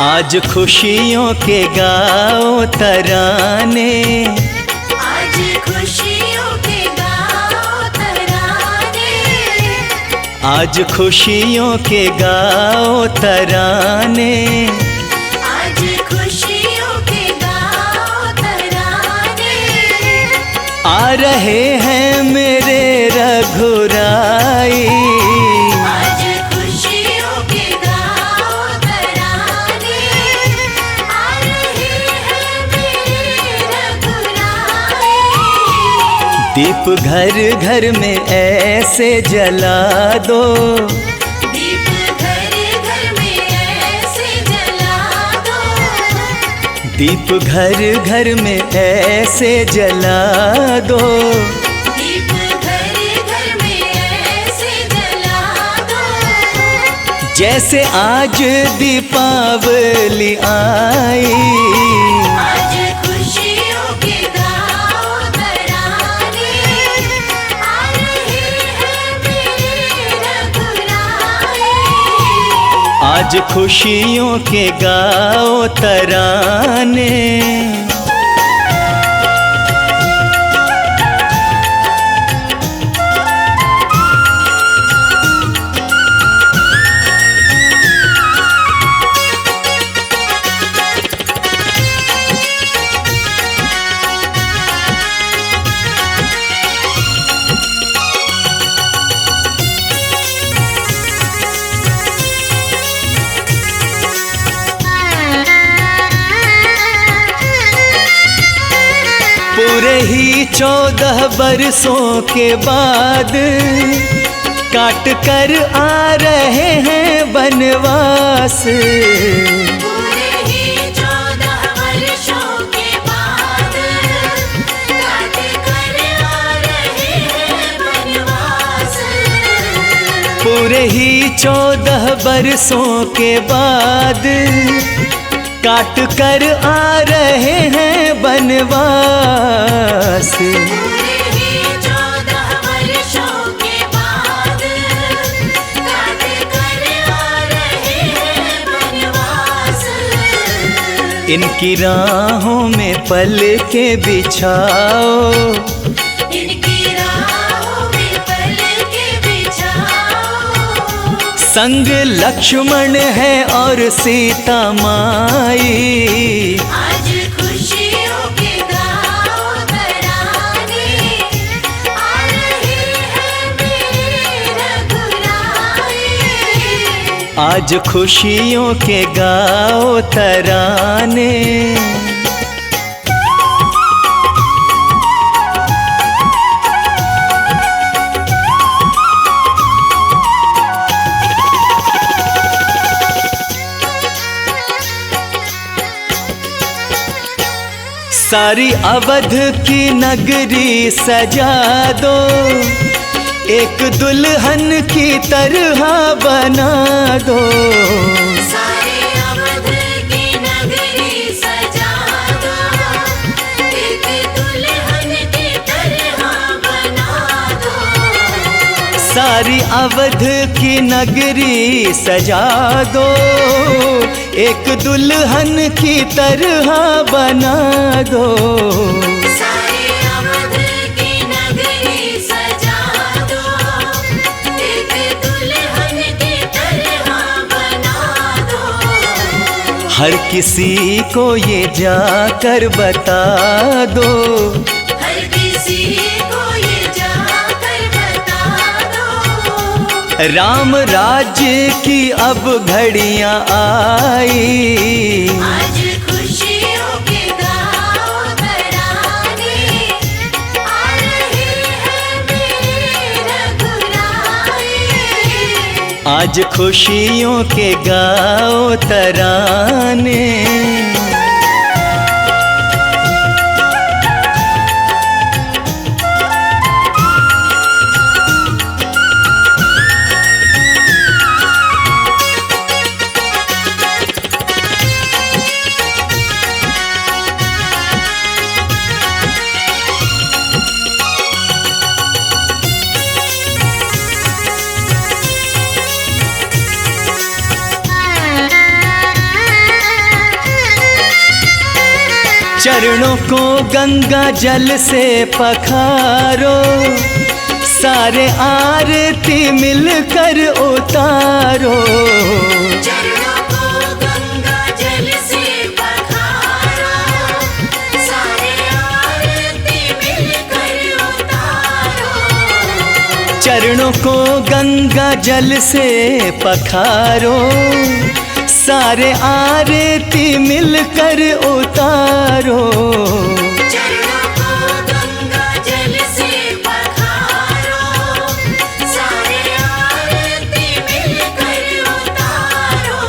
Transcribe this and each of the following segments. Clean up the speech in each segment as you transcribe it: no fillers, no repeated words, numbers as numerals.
आज खुशियों के गाओ तराने, आज खुशियों के गाओ तराने, आज खुशियों के गाओ तराने, आज खुशियों के गाओ तराने, आ रहे हैं मेरे रघुराई। आज खुशियों के गाओ तराने, आ रहे हैं मेरे रघुराई। दीप घर घर में ऐसे जला दो, दीप घर घर में ऐसे जला दो, दीप घर घर में ऐसे जला दो, दीप घर घर में ऐसे जला दो, जैसे आज दीपावली आई। आज खुशियों के गाओ तराने, आ रहे हैं मेरे रघुराई। आज खुशियों के गाओ तराने। पूरे ही 14 बरसों के बाद काट कर आ रहे हैं बनवास। पूरे ही 14 वर्षों के बाद काट कर आ रहे हैं बनवास। पूरे ही 14 बरसों के बाद काट कर आ रहे हैं बनवास। पूरे ही 14 वर्षों के बाद काट कर आ रहे हैं बनवास। इनकी राहों में पल के बिछाओ, इनकी राहों में पल के बिछाओ, संग लक्ष्मण है और सीता माई। आज खुशियों के गाओ तराने, आ रहे हैं मेरे रघुराई। आज खुशियों के गाओ तराने। सारी अवध की नगरी सजा दो, एक दुल्हन की तरह बना दो। सारे अवध की नगरी सजा दो, एक दुल्हन की तरह बना दो। सारी अवध की नगरी सजा दो, एक दुल्हन की तरह बना दो। सारे अवध की नगरी सजा दो, एक दुल्हन की तरह बना दो। हर किसी को ये जाकर बता दो, हर किसी को ये जाकर बता दो, राम राज्य की अब घड़ियां आई। आज खुशियों के गाओ तराने, आ रहे हैं मेरे रघुराई। आज खुशियों के गाओ तराने। चरणों को गंगा जल से पखारो, सारे आरती मिलकर उतारो। चरणों को गंगा जल से पखारो, सारे आरती मिलकर उतारो। चरणों को गंगा जल से पखारो, सारे आरती मिलकर उतारो। चरणों को गंगा जल से पखारो, सारे आरती मिलकर उतारो।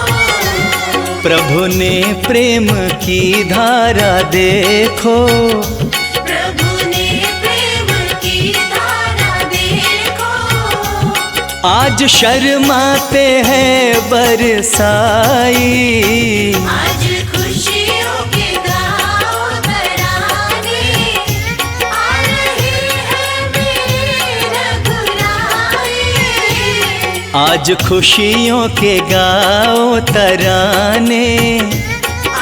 प्रभु ने प्रेम की धारा देखो, प्रभु ने प्रेम की धारा देखो। आज शर्माते हैं बरसाई। आज खुशियों के गाओ तराने, आ रहे हैं मेरे रघुराई। आज खुशियों के गाओ तराने,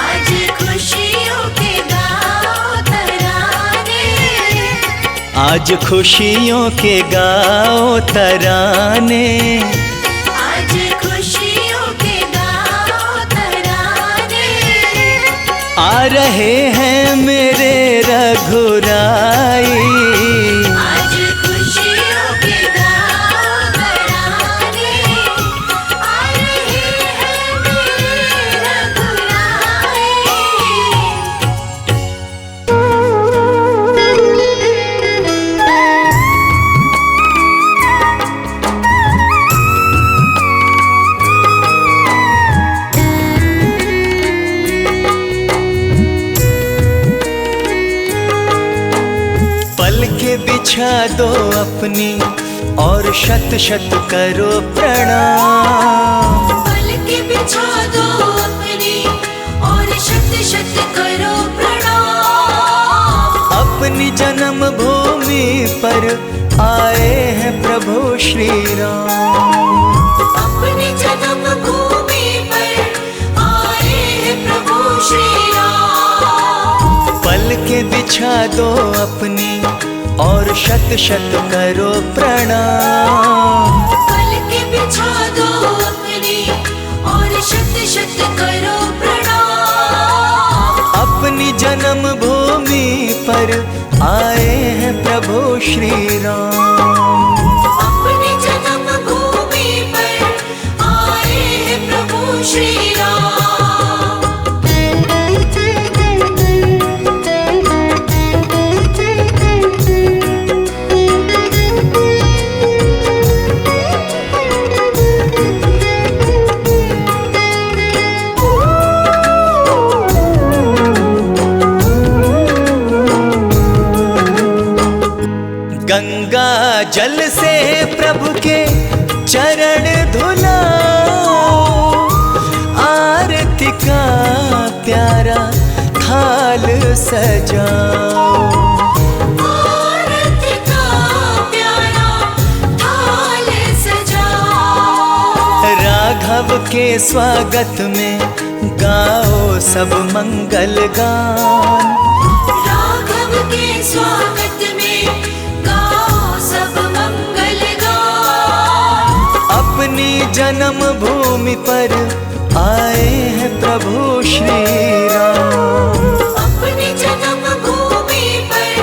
आज खुशियों के गाओ तराने, आज खुशियों के गाओ तराने। आज खुशियों के गाओ तराने। आ रहे हैं मेरे रघुराई। आज खुशियों के गाओ तराने, आ रहे हैं मेरे रघुराई। पल के बिछा दो अपनी और शत शत करो प्रणाम। पल के बिछा दो अपनी और शत शत करो प्रणाम। अपनी जन्म भूमि पर आए हैं प्रभु श्री राम। अपनी जन्म भूमि पर आए हैं प्रभु श्री राम। पल के बिछा दो अपनी और शत शत करो प्रणाम। पल के बिछा दो अपनी और शत शत करो प्रणाम। अपनी जन्म भूमि पर आए हैं प्रभु श्री राम। अपनी जन्म भूमि पर आए हैं प्रभु श्री राम। गंगा जल से प्रभु के चरण धुलाओ, आरती का प्यारा थाल सजाओ। आरती का प्यारा थाल सजाओ। राघव के स्वागत में गाओ सब मंगल गान। राघव के स्वागत में गाओ सब मंगल गान। अपनी जन्म भूमि पर आए हैं प्रभु श्री राम। अपनी जन्म भूमि पर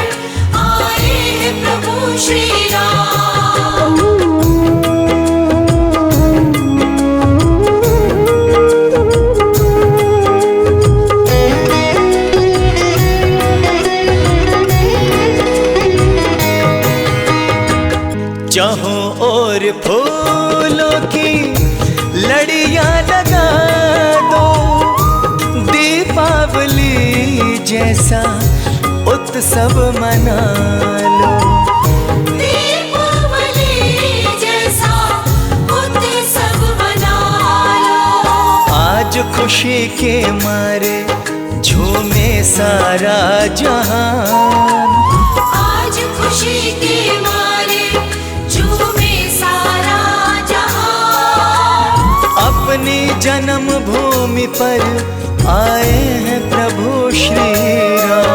आए हैं प्रभु श्री राम। जहों और फूलों की लड़ियां लगा दो, दीपावली जैसा उत्सव मना लो। दीपावली जैसा उत्सव मना लो। आज खुशी के मारे झूमे सारा जहान। आज खुशी के मारे झूमे सारा जहान। अपनी जन्म भूमि पर आए हैं प्रभु श्री राम।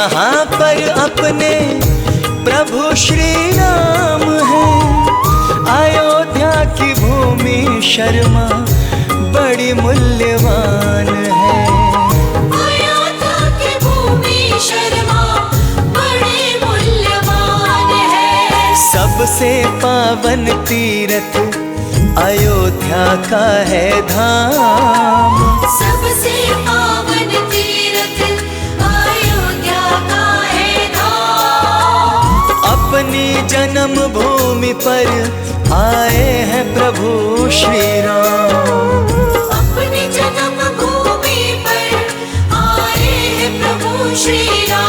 यहाँ पर अपने प्रभु श्री राम है। अयोध्या की भूमि शर्मा बड़ी मूल्यवान है। अयोध्या की भूमि शर्मा बड़ी मूल्यवान है। सबसे पावन तीर्थ अयोध्या का है धाम। सबसे पावन तीर्थ अयोध्या का है धाम। अपनी जन्म भूमि पर आए हैं प्रभु श्री राम। अपनी जन्म भूमि पर आए हैं प्रभु श्री राम।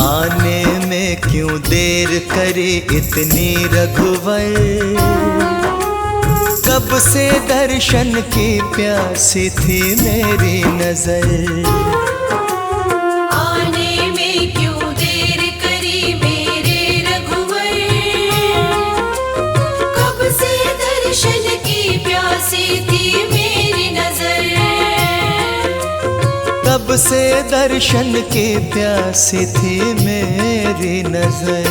आने में क्यों देर करे इतनी रघुवर, कब से दर्शन की प्यासी थी मेरी नजर। आने में क्यों देर करी मेरे रघुवर, कब से दर्शन की प्यासी थी मेरी नजर। कब से दर्शन की प्यासी थी मेरी नजर।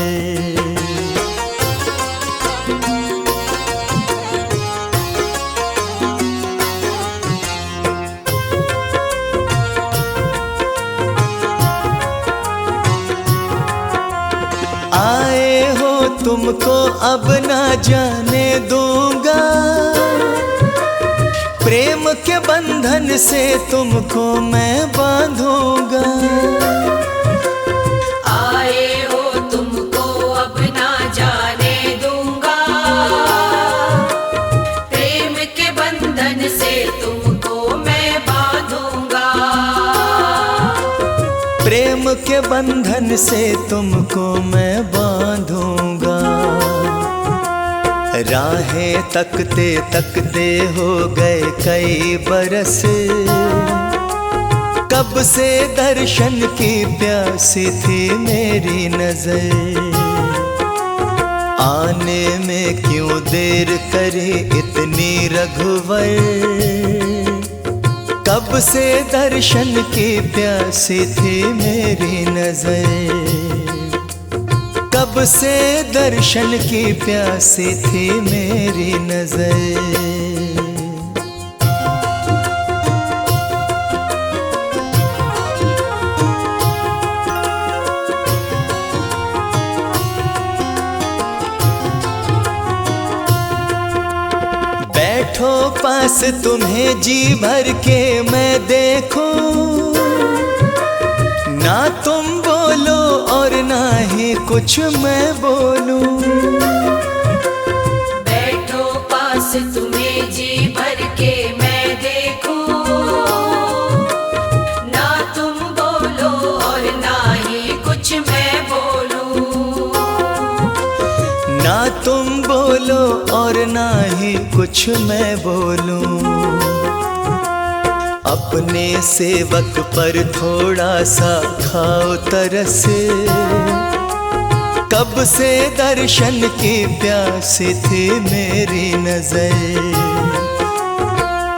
आए हो तुमको अब ना जाने दूंगा, प्रेम के बंधन से तुमको मैं बांधूंगा। आए हो तुमको अब ना जाने दूंगा, प्रेम के बंधन से तुमको मैं बांधूंगा। प्रेम के बंधन से तुमको मैं बांधूंगा। राहें तकते तकते हो गए कई बरस, कब से दर्शन की प्यासी थी मेरी नजर। आने में क्यों देर करे इतनी रघुवर, कब से दर्शन की प्यासी थी मेरी नजर। कब से दर्शन की प्यासी थी मेरी नजर। बैठो पास तुम्हें जी भर के मैं देखूं, ना तुम बोलो और ना ही कुछ मैं बोलूं। बैठो पास तुम्हें जी भर के मैं देखूं, ना तुम बोलो और ना ही कुछ मैं बोलूं। ना तुम बोलो और ना ही कुछ मैं बोलूं। अपने सेवक पर थोड़ा सा खाओ तरस, कब से दर्शन की प्यासी थी मेरी नजर।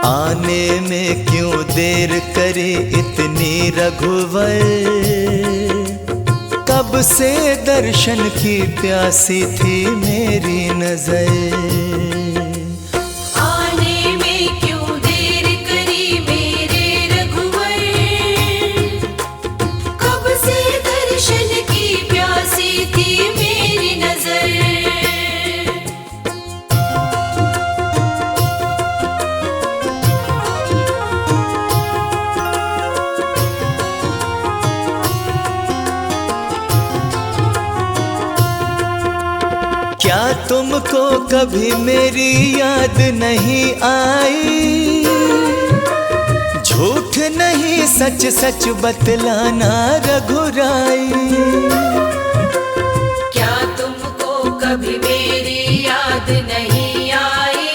आने में क्यों देर करे इतनी रघुवर, कब से दर्शन की प्यासी थी मेरी नजर। क्या तुमको कभी मेरी याद नहीं आई, झूठ नहीं सच सच बतलाना रघुराई। क्या तुमको कभी मेरी याद नहीं आई?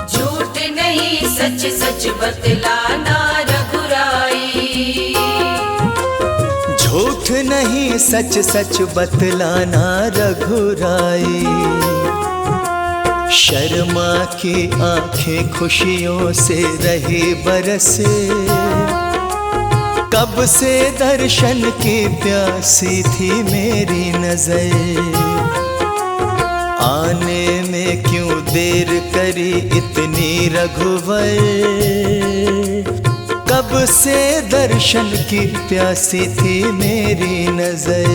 झूठ नहीं सच सच बतलाना रघुराई। झूठ नहीं सच सच बतलाना रघुराई। शर्मा की आंखें खुशियों से रही बरसे, कब से दर्शन की प्यासी थी मेरी नजर। आने में क्यों देर करी इतनी रघुवर, कब से दर्शन की प्यासी थी मेरी नजर।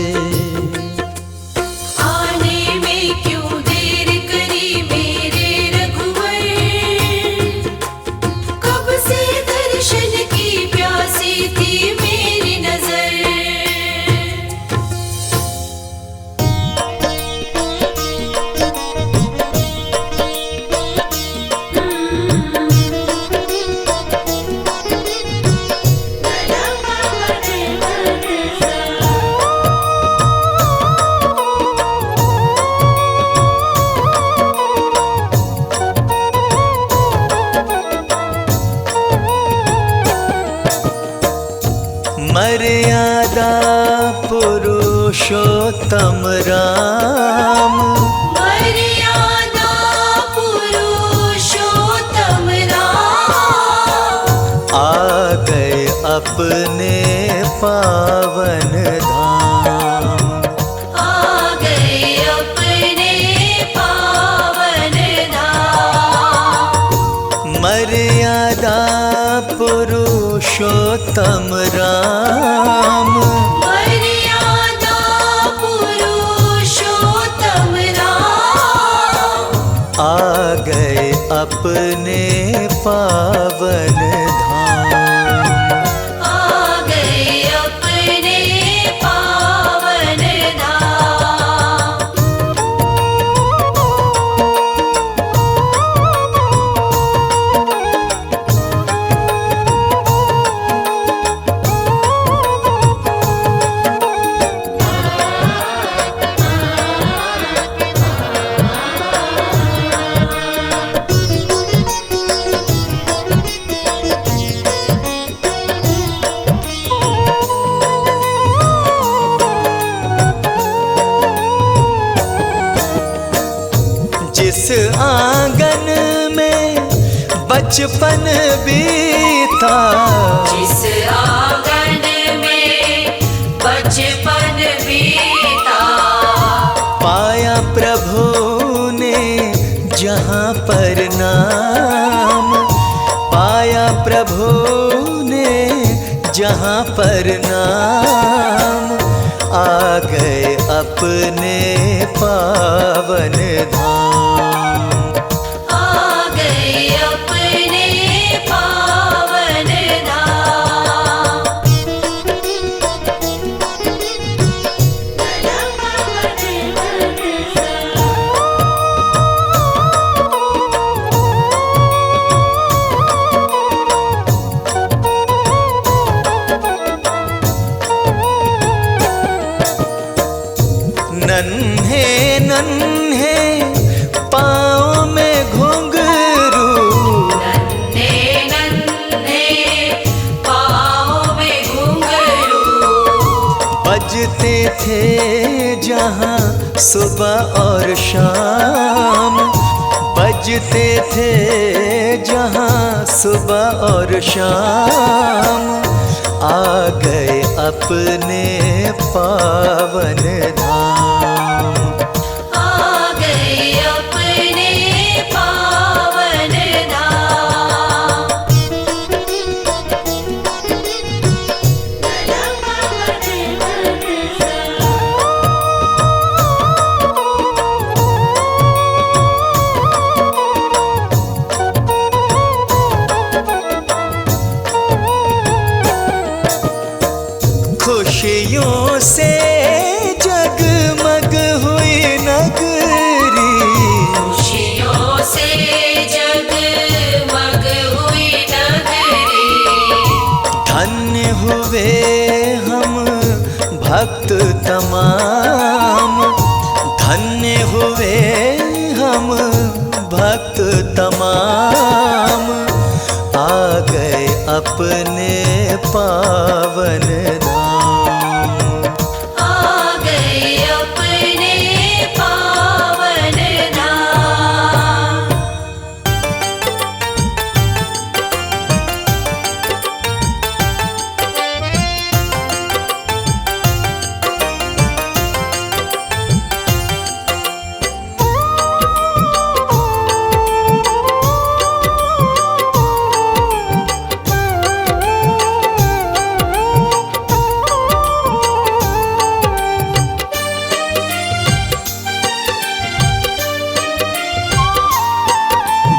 मर्यादा पुरुषोत्तम राम, मर्यादा पुरुषोत्तम राम, आ गए अपने पावन धाम। आ गए अपने पावन धाम। मर्यादा पुरुषोत्तम राम, मर्यादा पुरुषोत्तम राम, आ गए अपने पावन धाम। आ गए अपने पावन धाम। जिस आंगन में बचपन बीता, जिस आंगन में बचपन बीता, पाया प्रभु ने जहाँ पर नाम, पाया प्रभु ने जहाँ पर नाम। आ गए अपने पावन धाम। आ गए अपने पावन धाम। नन्हे नन्हे पाँव में घुंघरू, नन्हे नन्हे पाँव में घुंघरू, बजते थे जहाँ सुबह और शाम, बजते थे जहाँ सुबह और शाम। आ गए अपने पावन धाम। आ गए अपने पावन धाम। खुशियों से जगमग हुई नगरी, खुशियों से जगमग हुई नगरी, भक्त तमाम, धन्य हुए हम भक्त तमाम, आ गए अपने पावन धाम। आ गए अपने पावन धाम।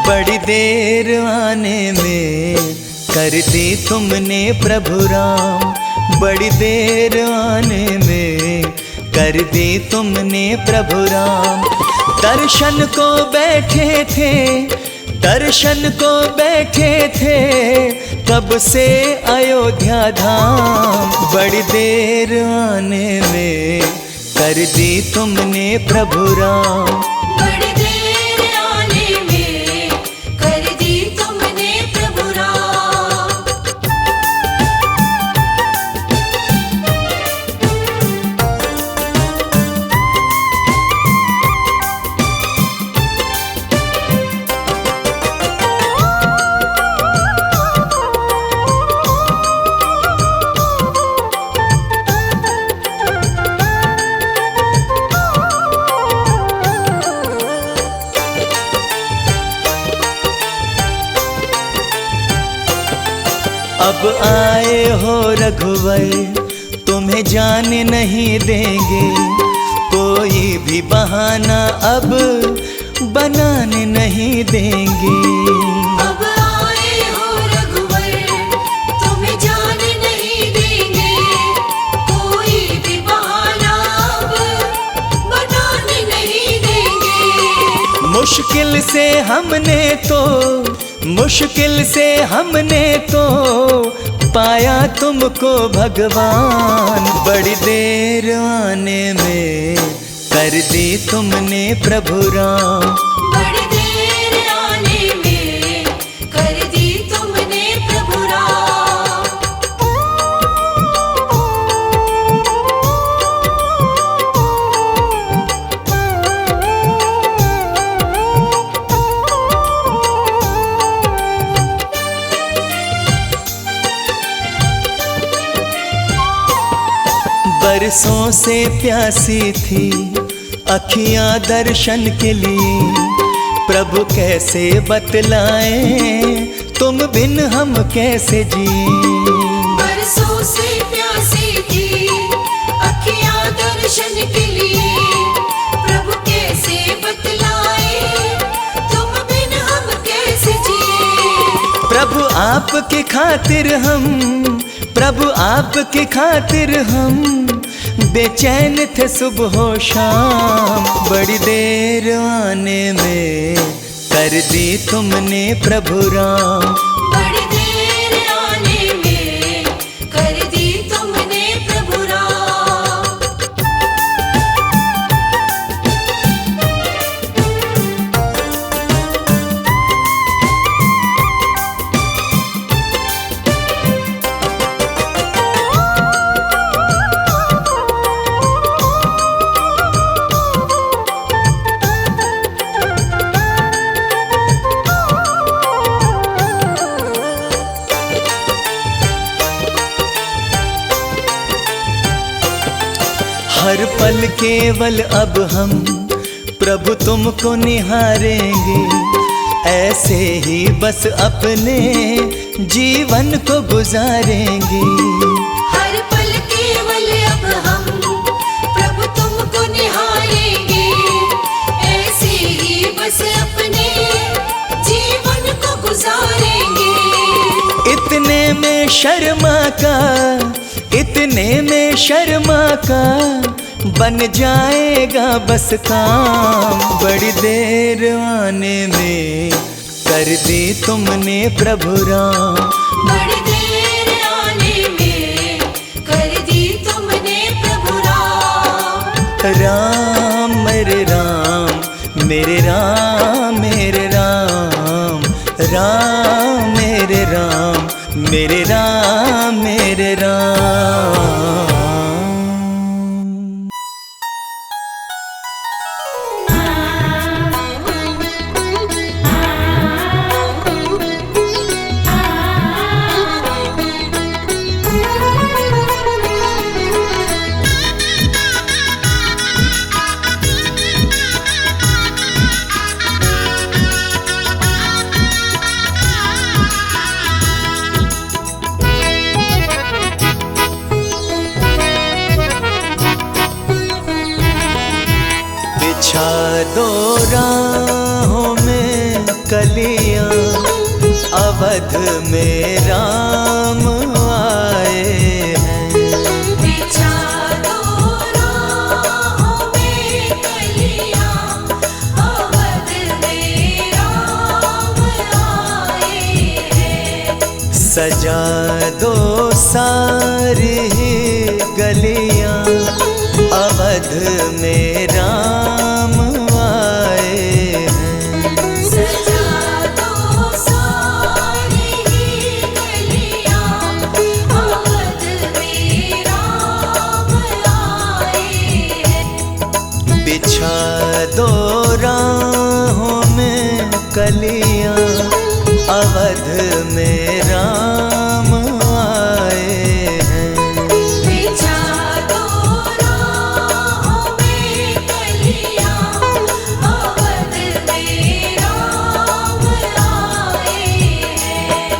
बड़ी देर आने में कर दी तुमने प्रभु राम, बड़ी देर आने में कर दी तुमने प्रभु राम। दर्शन को बैठे थे, दर्शन को बैठे थे, कब से अयोध्या धाम। बड़ी देर आने में कर दी तुमने प्रभु राम। बड़ी देर आने में कर दी तुमने प्रभु राम। अब आए हो रघुवर, तुम्हें जाने नहीं देंगे, कोई भी बहाना अब बनाने नहीं देंगे। अब आए हो रघुवर, तुम्हें जाने नहीं देंगे, कोई भी बहाना अब बनाने नहीं देंगे। मुश्किल से हमने तो, मुश्किल से हमने तो पाया तुमको भगवान। बड़ी देर आने में कर दी तुमने प्रभु राम। बड़ी देर आने में कर दी तुमने प्रभु राम। बरसों से प्यासी थी अखियां दर्शन के लिए, प्रभु कैसे बतलाएं तुम बिन हम कैसे जिए। बरसों से प्यासी थी अखियां दर्शन के लिए, प्रभु कैसे बतलाए तुम बिन हम कैसे जिए। प्रभु आपके खातिर हम, प्रभु आपके खातिर हम बेचैन थे सुबह शाम। बड़ी देर आने में कर दी तुमने प्रभु राम। बड़ी देर आने में कर दी तुमने प्रभु राम। हर पल केवल अब हम प्रभु तुमको निहारेंगे, ऐसे ही बस अपने जीवन को गुजारेंगे। हर पल केवल अब हम प्रभु तुमको निहारेंगे, ऐसे ही बस अपने जीवन को गुजारेंगे। इतने में शर्मा का, इतने में शर्मा का बन जाएगा बस काम। बड़ी देर आने में कर दी तुमने प्रभु राम। बड़ी देर आने में कर दी तुमने प्रभु राम मेरे राम मेरे राम मेरे राम, राम मेरे राम मेरे राम मेरे राम। बिछा दो राहों में कलियां, अवध में राम आए हैं। बिछा दो राहों में कलियां, अवध में राम आए हैं। सजा दो सारी गलियां, अवध में राम आए हैं। सजा दो सारी गलियां, अवध में राम आए हैं। बिछा दो राहों में कलियां, अवध में राम आए हैं। बिछा दो राहों में कलियां, अवध में राम आए हैं।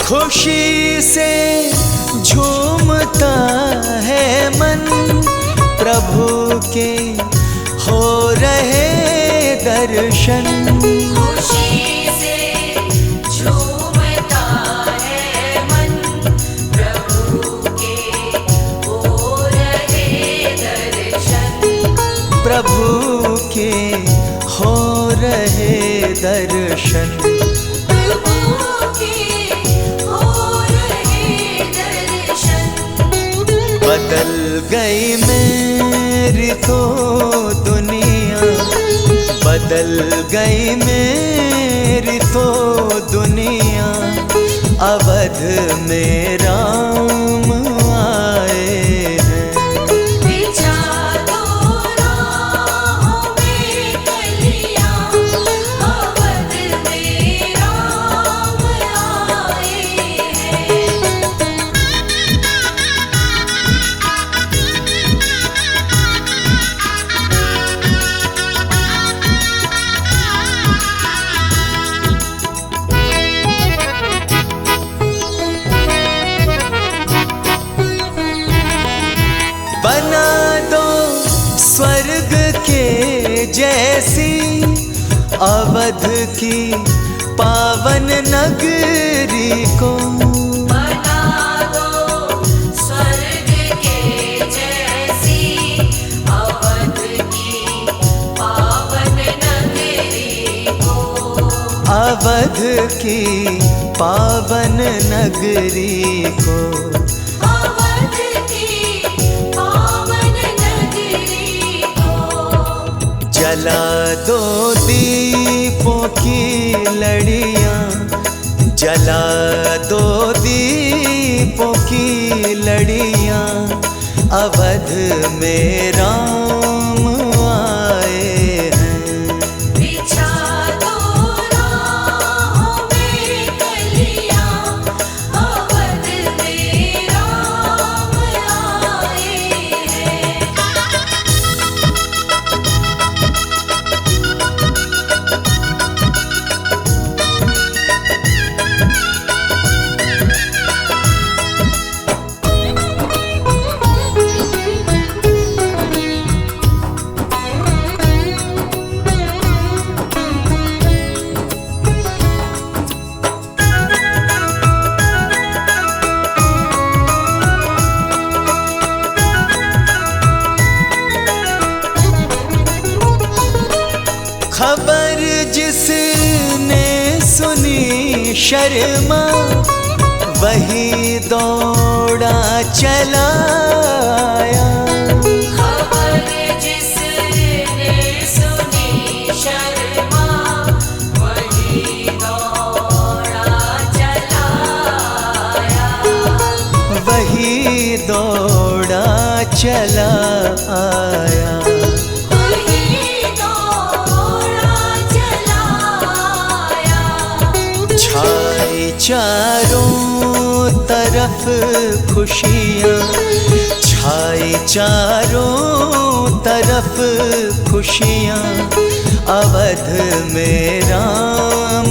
खुशी से झूमता है मन, प्रभु के हो रहे दर्शन। खुशी से झूमता है मन, प्रभु के हो रहे दर्शन। प्रभु के हो रहे दर्शन। प्रभु के हो रहे दर्शन। बदल गई मेरी तो दुनिया, बदल गई मेरी तो दुनिया, अवध में राम आए हैं। बिछा दो राहों में कलियां, अवध में राम आए हैं। बना दो स्वर्ग के जैसी, अवध की पावन नगरी को। बना दो स्वर्ग के जैसी, अवध की पावन नगरी को। अवध की पावन नगरी को। अवध की पावन नगरी को। जला दो दीपों की लड़ियां, जला दो दीपों की लड़ियां, अवध में राम आए हैं। बिछा दो राहों में कलियां, अवध में राम आए हैं। जिसने सुनी शर्मा वही दौड़ा चला आया। खबर जिसने सुनी शर्मा वही दौड़ा चला आया। वही दौड़ा चला आया। वही दौड़ा चला आया। छाए चारों तरफ खुशियाँ, छाए चारों तरफ खुशियाँ, अवध में राम